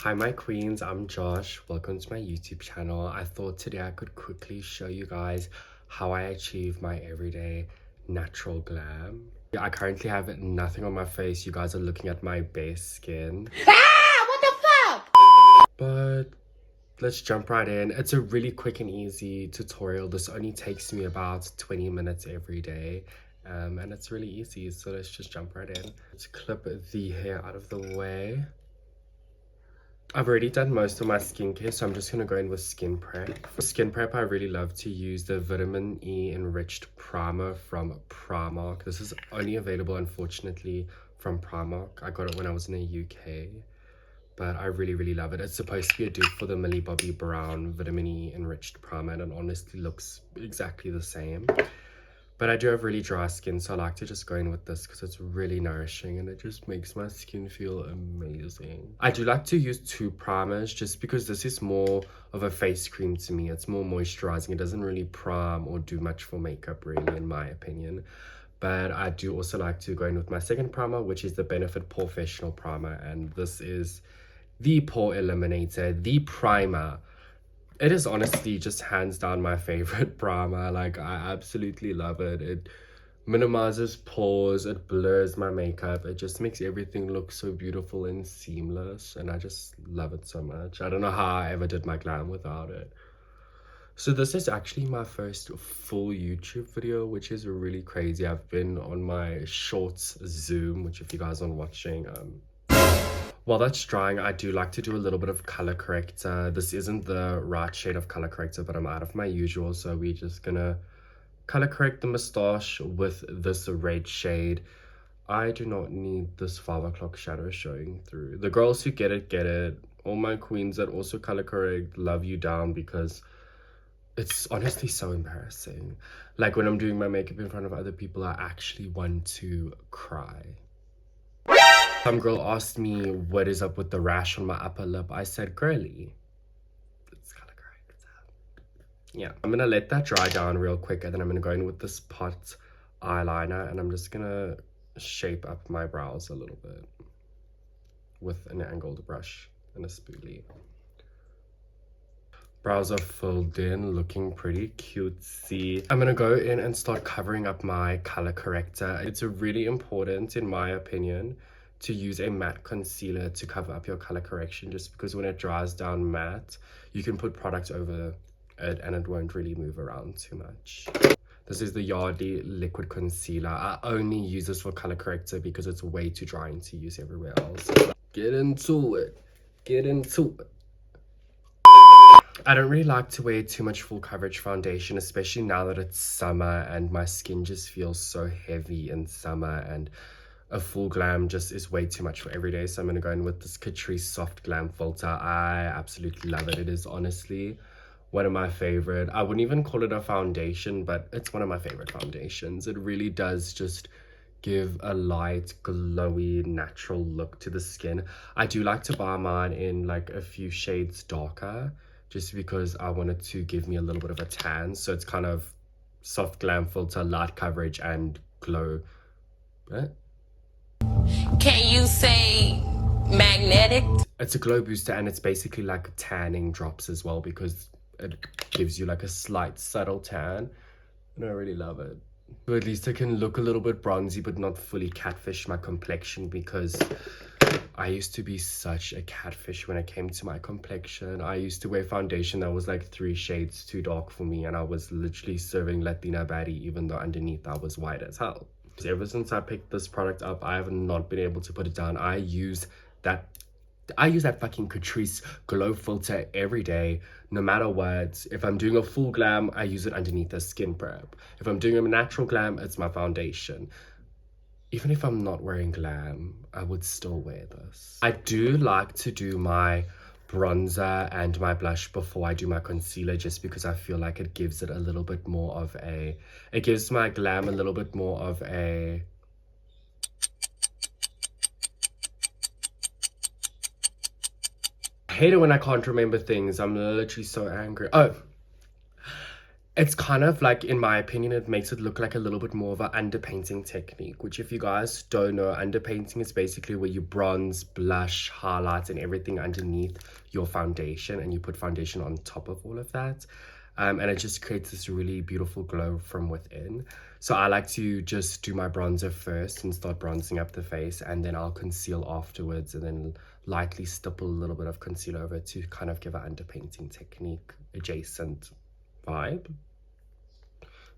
Hi my queens, I'm Josh. Welcome to my YouTube channel. I thought today I could quickly show you guys how I achieve my everyday natural glam. I currently have nothing on my face. You guys are looking at my bare skin. Ah, what the fuck? But let's jump right in. It's a really quick and easy tutorial. This only takes me about 20 minutes every day. And it's really easy, so let's just jump right in. Let's clip the hair out of the way. I've already done most of my skincare, so I'm just going to go in with skin prep. For skin prep, I really love to use the Vitamin E Enriched Primer from Primark. This is only available, unfortunately, from Primark. I got it when I was in the UK, but I really love it. It's supposed to be a dupe for the Millie Bobby Brown Vitamin E Enriched Primer, and it honestly looks exactly the same. But I do have really dry skin, so I like to just go in with this because it's really nourishing and it just makes my skin feel amazing. I do like to use two primers just because this is more of a face cream to me. It's more moisturizing. It doesn't really prime or do much for makeup really, in my opinion. But I do also like to go in with my second primer, which is the Benefit Professional Primer. And this is the pore eliminator, the primer. It is honestly just hands down my favorite primer. Like, I absolutely love it. It minimizes pores, it blurs my makeup, it just makes everything look so beautiful and seamless, and I just love it so much. I don't know how I ever did my glam without it. So this is actually my first full YouTube video, which is really crazy. I've been on my shorts Zoom, which if you guys aren't watching, while that's drying, I do like to do a little bit of color corrector. This isn't the right shade of color corrector, but I'm out of my usual, so we're just gonna color correct the mustache with this red shade. I do not need this 5 o'clock shadow showing through. The girls who get it, get it. All my queens that also color correct, love you down, because it's honestly so embarrassing. Like when I'm doing my makeup in front of other people, I actually want to cry. Some girl asked me what is up with the rash on my upper lip. I said, girly, it's color correct. Yeah, I'm gonna let that dry down real quick, and then I'm gonna go in with this pot eyeliner, and I'm just gonna shape up my brows a little bit with an angled brush and a spoolie. Brows are filled in, looking pretty cutesy. I'm gonna go in and start covering up my color corrector. It's really important, in my opinion, to use a matte concealer to cover up your color correction, just because when it dries down matte, you can put products over it and it won't really move around too much. This is the Yardley liquid concealer. I only use this for color corrector because it's way too drying to use everywhere else. Get into it. Get into it. I don't really like to wear too much full coverage foundation, especially now that it's summer and my skin just feels so heavy in summer, and a full glam just is way too much for every day. So I'm going to go in with this Catrice Soft Glam Filter. I absolutely love it. It is honestly one of my favorite. I wouldn't even call it a foundation, but it's one of my favorite foundations. It really does just give a light, glowy, natural look to the skin. I do like to buy mine in like a few shades darker, just because I wanted to give me a little bit of a tan. So it's kind of soft glam filter, light coverage, and glow. What? Can you say magnetic? It's a glow booster, and it's basically like tanning drops as well, because it gives you like a slight subtle tan, and I really love it. So at least I can look a little bit bronzy but not fully catfish my complexion, because I used to be such a catfish when it came to my complexion. I used to wear foundation that was like 3 shades too dark for me, and I was literally serving Latina baddie even though underneath I was white as hell. Ever since I picked this product up, I have not been able to put it down. I use that fucking Catrice glow filter every day, no matter what. If I'm doing a full glam, I use it underneath a skin prep. If I'm doing a natural glam, it's my foundation. Even if I'm not wearing glam, I would still wear this. I do like to do my bronzer and my blush before I do my concealer, just because I feel like it gives it a little bit more of a, it gives my glam a little bit more of a, I hate it when I can't remember things. I'm literally so angry. Oh, It's kind of like, in my opinion, it makes it look like a little bit more of an underpainting technique, which if you guys don't know, underpainting is basically where you bronze, blush, highlight, and everything underneath your foundation, and you put foundation on top of all of that. And it just creates this really beautiful glow from within. So I like to just do my bronzer first and start bronzing up the face, and then I'll conceal afterwards, and then lightly stipple a little bit of concealer over it to kind of give an underpainting technique adjacent vibe.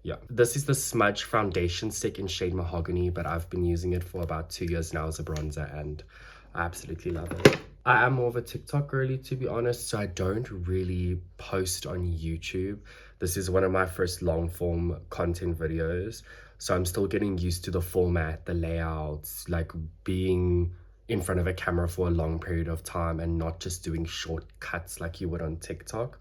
Yeah, this is the Smudge foundation stick in shade Mahogany, but I've been using it for about 2 years now as a bronzer, and I absolutely love it. I am more of a TikTok girly, to be honest, so I don't really post on YouTube. This is one of my first long form content videos, so I'm still getting used to the format, the layouts, like being in front of a camera for a long period of time and not just doing short cuts like you would on TikTok.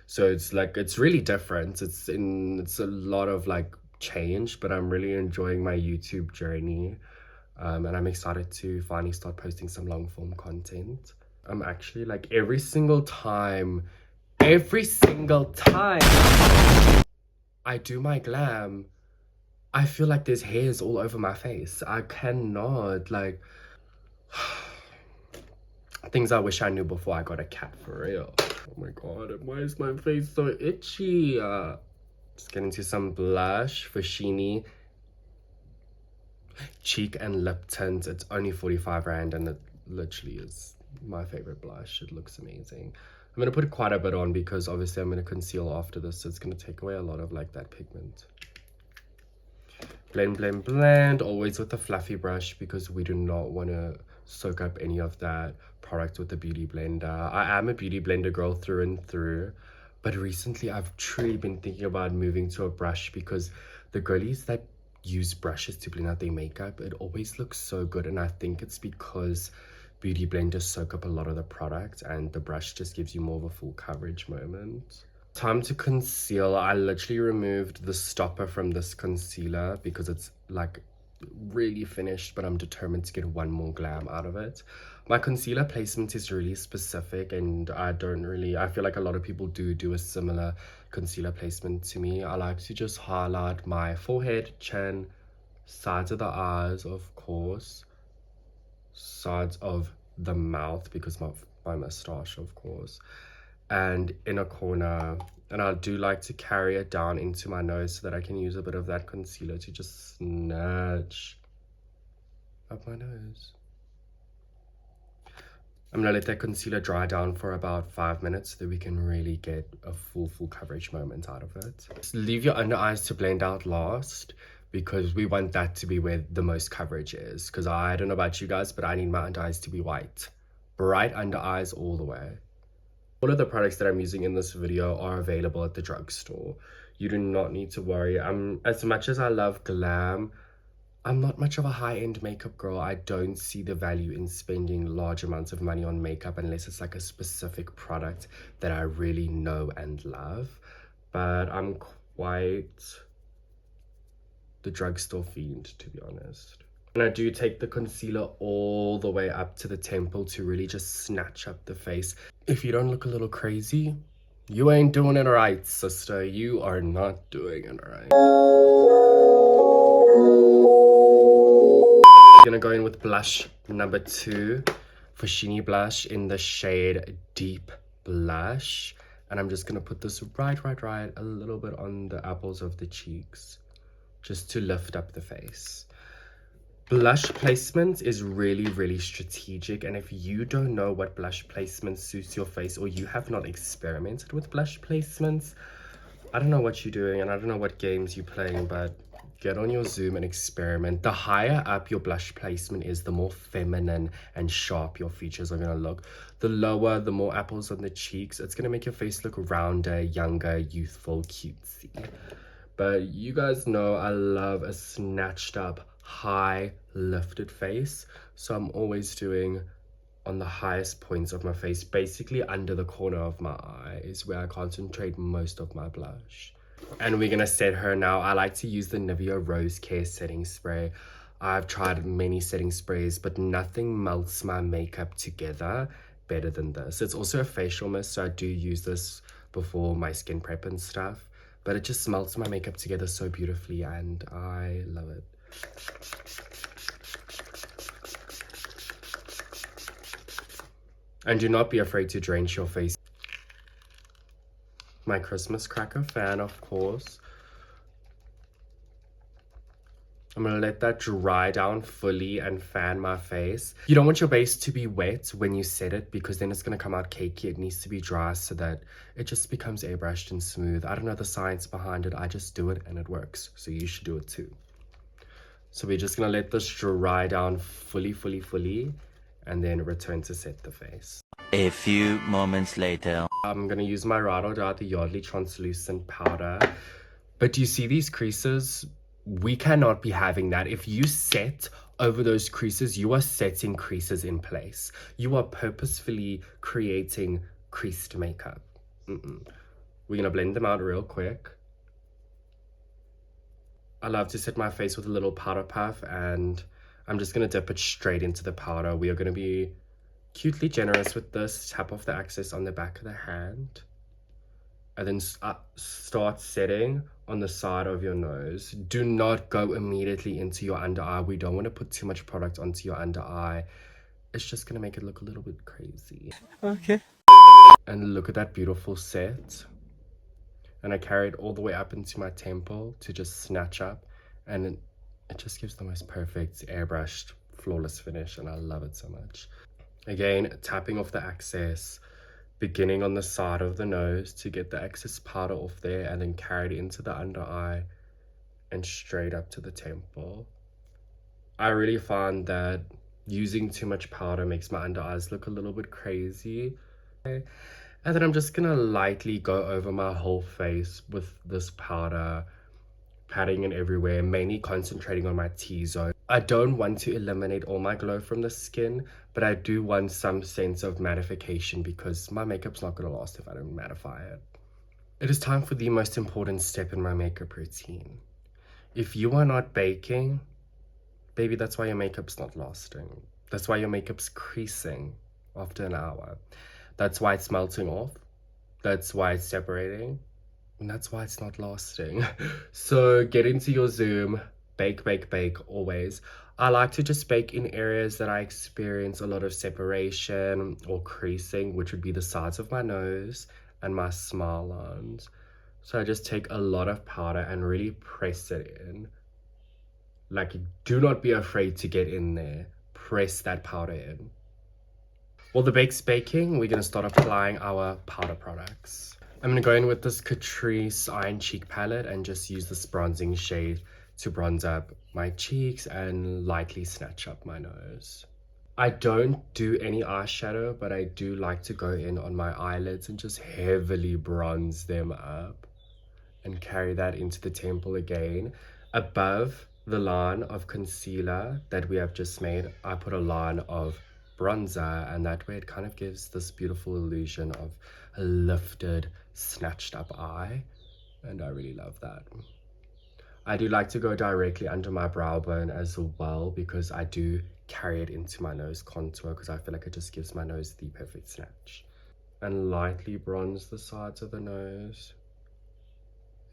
So it's like, it's really different. It's a lot of like change, but I'm really enjoying my YouTube journey. And I'm excited to finally start posting some long form content. I'm actually like every single time I do my glam, I feel like there's hairs all over my face. I cannot, like, things I wish I knew before I got a cat, for real. Oh my god, why is my face so itchy? Just get into some blush for Sheeny. Cheek and lip tint. It's only 45 rand and it literally is my favorite blush. It looks amazing. I'm going to put quite a bit on because obviously I'm going to conceal after this, so it's going to take away a lot of like that pigment. Blend, blend, blend, always with a fluffy brush because we do not want to soak up any of that product with the beauty blender. I am a beauty blender girl through and through, but recently I've truly been thinking about moving to a brush because the girlies that use brushes to blend out their makeup, it always looks so good, and I think it's because beauty blenders soak up a lot of the product and the brush just gives you more of a full coverage moment. Time to conceal. I literally removed the stopper from this concealer because it's like really finished, but I'm determined to get one more glam out of it. My concealer placement is really specific, and I feel like a lot of people do a similar concealer placement to me. I like to just highlight my forehead, chin, sides of the eyes, of course, sides of the mouth because my mustache, of course, and inner corner. And I do like to carry it down into my nose so that I can use a bit of that concealer to just snatch up my nose. I'm gonna let that concealer dry down for about 5 minutes so that we can really get a full coverage moment out of it. Just leave your under eyes to blend out last because we want that to be where the most coverage is. Because I don't know about you guys, but I need my under eyes to be white. Bright under eyes all the way. All of the products that I'm using in this video are available at the drugstore. You do not need to worry. As much as I love glam, I'm not much of a high-end makeup girl. I don't see the value in spending large amounts of money on makeup unless it's like a specific product that I really know and love. But I'm quite the drugstore fiend, to be honest. And I do take the concealer all the way up to the temple to really just snatch up the face. If you don't look a little crazy, you ain't doing it right, sister. You are not doing it right. I'm gonna go in with blush number 2 for Sheeny Blush in the shade Deep Blush. And I'm just gonna put this right a little bit on the apples of the cheeks just to lift up the face. Blush placement is really strategic, and if you don't know what blush placement suits your face or you have not experimented with blush placements, I don't know what you're doing and I don't know what games you're playing, but get on your Zoom and experiment. The higher up your blush placement is, the more feminine and sharp your features are going to look. The lower, the more apples on the cheeks. It's going to make your face look rounder, younger, youthful, cutesy. But you guys know I love a snatched up, high, lifted face. So I'm always doing on the highest points of my face, basically under the corner of my eye is where I concentrate most of my blush. And we're gonna set her now. I like to use the Nivea Rose Care setting spray. I've tried many setting sprays, but nothing melts my makeup together better than this. It's also a facial mist, so I do use this before my skin prep and stuff. but it just melts my makeup together so beautifully and I love it. And do not be afraid to drench your face. My Christmas cracker fan, of course. I'm gonna let that dry down fully and fan my face. You don't want your base to be wet when you set it because then it's gonna come out cakey. It needs to be dry so that it just becomes airbrushed and smooth. I don't know the science behind it. I just do it and it works. So you should do it too. So we're just gonna let this dry down fully, and then return to set the face. A few moments later. I'm gonna use my Ride or Die, the Yardley translucent powder. But do you see these creases? We cannot be having that. If you set over those creases, you are setting creases in place. You are purposefully creating creased makeup. We're gonna blend them out real quick. I love to set my face with a little powder puff, and I'm just gonna dip it straight into the powder. We are gonna be cutely generous with this. Tap off the excess on the back of the hand. And then start setting on the side of your nose. Do not go immediately into your under eye. We don't want to put too much product onto your under eye. It's just going to make it look a little bit crazy. Okay. And look at that beautiful set. And I carry it all the way up into my temple to just snatch up. And it just gives the most perfect airbrushed, flawless finish. And I love it so much. Again, tapping off the excess. Beginning on the side of the nose to get the excess powder off there, and then carry it into the under eye and straight up to the temple. I really find that using too much powder makes my under eyes look a little bit crazy. And then I'm just gonna lightly go over my whole face with this powder, patting it everywhere, mainly concentrating on my T-zone. I don't want to eliminate all my glow from the skin, but I do want some sense of mattification because my makeup's not gonna last if I don't mattify it. It is time for the most important step in my makeup routine. If you are not baking, baby, that's why your makeup's not lasting. That's why your makeup's creasing after an hour. That's why it's melting off. That's why it's separating. And that's why it's not lasting. So get into your Zoom. Bake always. I like to just bake in areas that I experience a lot of separation or creasing, which would be the sides of my nose and my smile lines. So I just take a lot of powder and really press it in. Like, do not be afraid to get in there. Press that powder in. While the bake's baking, we're gonna start applying our powder products. I'm gonna go in with this Catrice Iron Cheek palette and just use this bronzing shade to bronze up my cheeks and lightly snatch up my nose. I don't do any eyeshadow, but I do like to go in on my eyelids and just heavily bronze them up and carry that into the temple again. Above the line of concealer that we have just made, I put a line of bronzer, and that way it kind of gives this beautiful illusion of a lifted, snatched up eye, and I really love that. I do like to go directly under my brow bone as well because I do carry it into my nose contour because I feel like it just gives my nose the perfect snatch. And lightly bronze the sides of the nose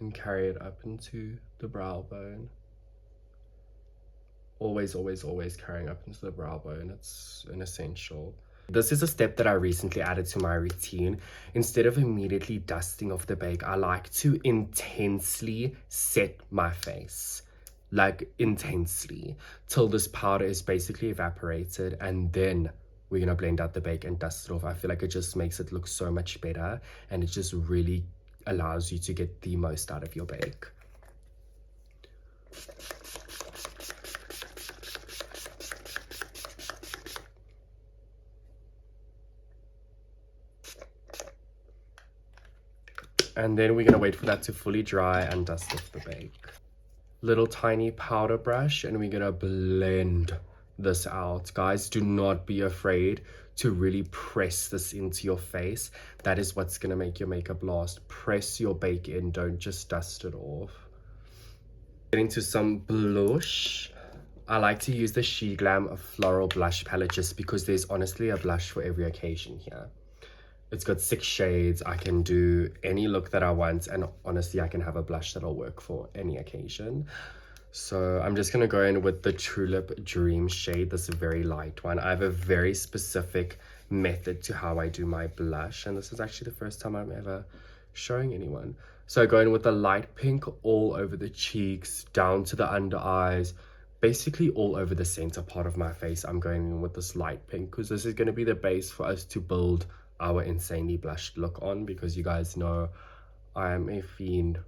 and carry it up into the brow bone. Always carrying up into the brow bone. It's an essential. This is a step that I recently added to my routine. Instead of immediately dusting off the bake, I like to intensely set my face. Like, intensely. Till this powder is basically evaporated, and then we're gonna blend out the bake and dust it off. I feel like it just makes it look so much better, and it just really allows you to get the most out of your bake. And then we're gonna wait for that to fully dry and dust off the bake. Little tiny powder brush, and we're gonna blend this out. Guys, do not be afraid to really press this into your face. That is what's gonna make your makeup last. Press your bake in, don't just dust it off. Getting to some blush. I like to use the She Glam Floral Blush palette just because there's honestly a blush for every occasion here. It's got 6 shades. I can do any look that I want, and honestly, I can have a blush that'll work for any occasion. So I'm just gonna go in with the Tulip Dream shade, this very light one. I have a very specific method to how I do my blush, and this is actually the first time I'm ever showing anyone. So I go in with the light pink all over the cheeks, down to the under eyes, basically all over the center part of my face. I'm going in with this light pink because this is going to be the base for us to build our insanely blushed look on, because you guys know I am a fiend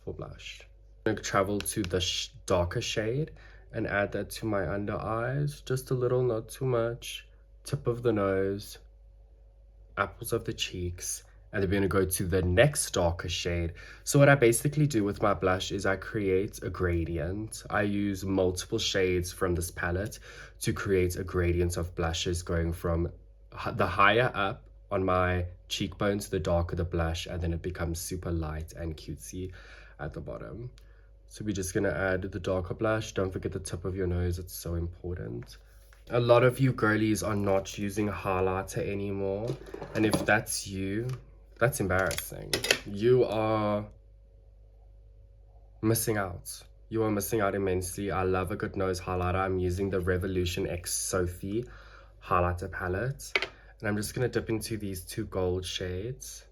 for blush. I'm going to travel to the darker shade and add that to my under eyes, just a little, not too much, tip of the nose, apples of the cheeks, and then we're going to go to the next darker shade. So what I basically do with my blush is I create a gradient. I use multiple shades from this palette to create a gradient of blushes, going from the higher up on my cheekbones, the darker the blush, and then it becomes super light and cutesy at the bottom. So we're just going to add the darker blush. Don't forget the tip of your nose, it's so important. A lot of you girlies are not using highlighter anymore, and if that's you, that's embarrassing. You are missing out. You are missing out immensely. I love a good nose highlighter. I'm using the Revolution X Sophie highlighter palette, and I'm just going to dip into these 2 gold shades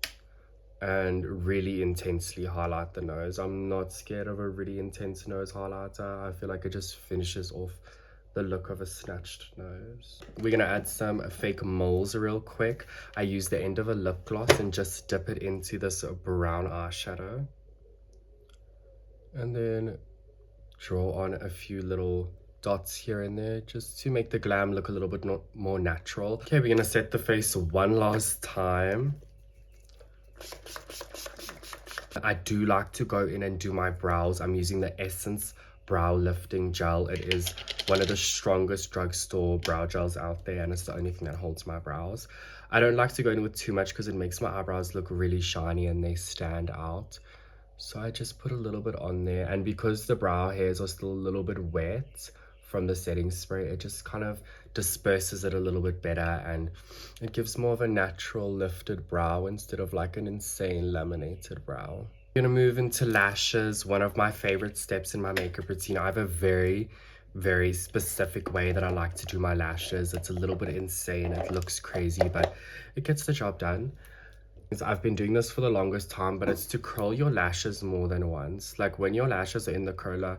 and really intensely highlight the nose. I'm not scared of a really intense nose highlighter. I feel like it just finishes off the look of a snatched nose. We're gonna add some fake moles real quick. I use the end of a lip gloss and just dip it into this brown eyeshadow, and then draw on a few little dots here and there just to make the glam look a little bit more natural. Okay, we're gonna set the face one last time. I do like to go in and do my brows. I'm using the Essence Brow Lifting Gel. It is one of the strongest drugstore brow gels out there, and it's the only thing that holds my brows. I don't like to go in with too much because it makes my eyebrows look really shiny and they stand out. So I just put a little bit on there, and because the brow hairs are still a little bit wet from the setting spray, it just kind of disperses it a little bit better, and it gives more of a natural lifted brow instead of like an insane laminated brow. I'm gonna move into lashes, one of my favorite steps in my makeup routine. I have a very specific way that I like to do my lashes. It's a little bit insane, it looks crazy, but it gets the job done. I've been doing this for the longest time, but it's to curl your lashes more than once. Like when your lashes are in the curler,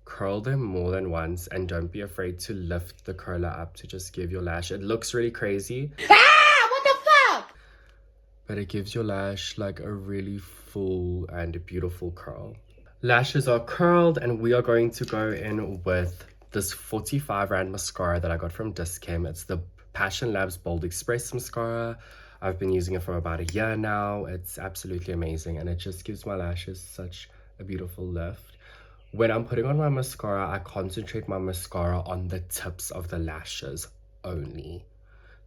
curl them more than once, and don't be afraid to lift the curler up to just give your lash. It looks really crazy. Ah, what the fuck? But it gives your lash like a really full and beautiful curl. Lashes are curled, and we are going to go in with this 45 Rand mascara that I got from Dischem. It's the Passion Labs Bold Express mascara. I've been using it for about a year now. It's absolutely amazing, and it just gives my lashes such a beautiful lift. When I'm putting on my mascara, I concentrate my mascara on the tips of the lashes only.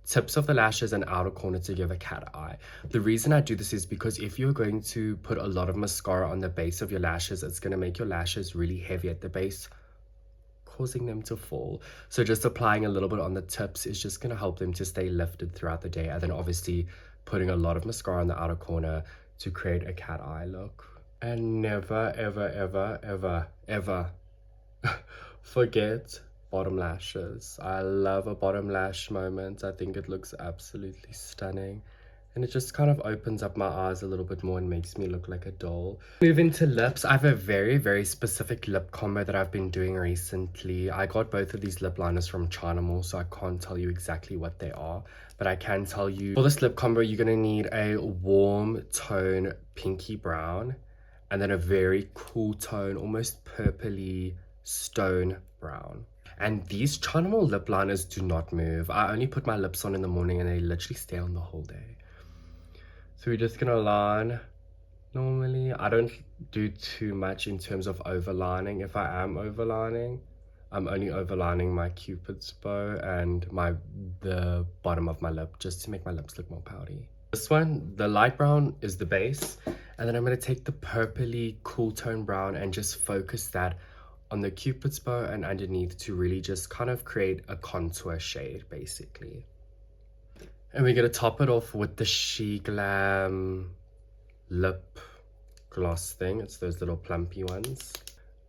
Tips of the lashes and outer corner to give a cat eye. The reason I do this is because if you're going to put a lot of mascara on the base of your lashes, it's going to make your lashes really heavy at the base, causing them to fall. So just applying a little bit on the tips is just going to help them to stay lifted throughout the day, and then obviously putting a lot of mascara on the outer corner to create a cat eye look. And never ever forget bottom lashes. I love a bottom lash moment. I think it looks absolutely stunning, and it just kind of opens up my eyes a little bit more and makes me look like a doll. Moving to lips, I have a very specific lip combo that I've been doing recently. I got both of these lip liners from China Mall, so I can't tell you exactly what they are, but I can tell you for this lip combo you're gonna need a warm tone pinky brown, and then a very cool tone, almost purpley stone brown. And these China Mall lip liners do not move. I only put my lips on in the morning and they literally stay on the whole day. So we're just gonna line. Normally, I don't do too much in terms of overlining. If I am overlining, I'm only overlining my Cupid's bow and the bottom of my lip, just to make my lips look more pouty. This one, the light brown, is the base, and then I'm going to take the purpley cool tone brown and just focus that on the Cupid's bow and underneath to really just kind of create a contour shade, basically. And we're gonna top it off with the She Glam lip gloss thing. It's those little plumpy ones.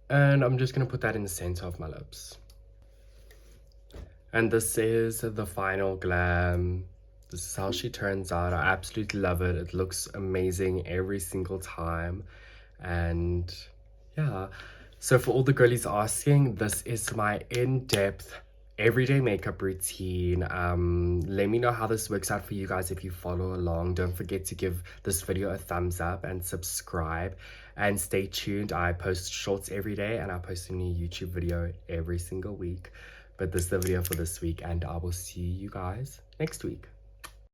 And I'm just gonna put that in the center of my lips. And this is the final glam. This is how she turns out. I absolutely love it. It looks amazing every single time. And yeah, so for all the girlies asking, this is my in-depth everyday makeup routine. Let me know how this works out for you guys if you follow along. Don't forget to give this video a thumbs up and subscribe, and stay tuned. I post shorts every day and I post a new YouTube video every single week. But this is the video for this week, and I will see you guys next week.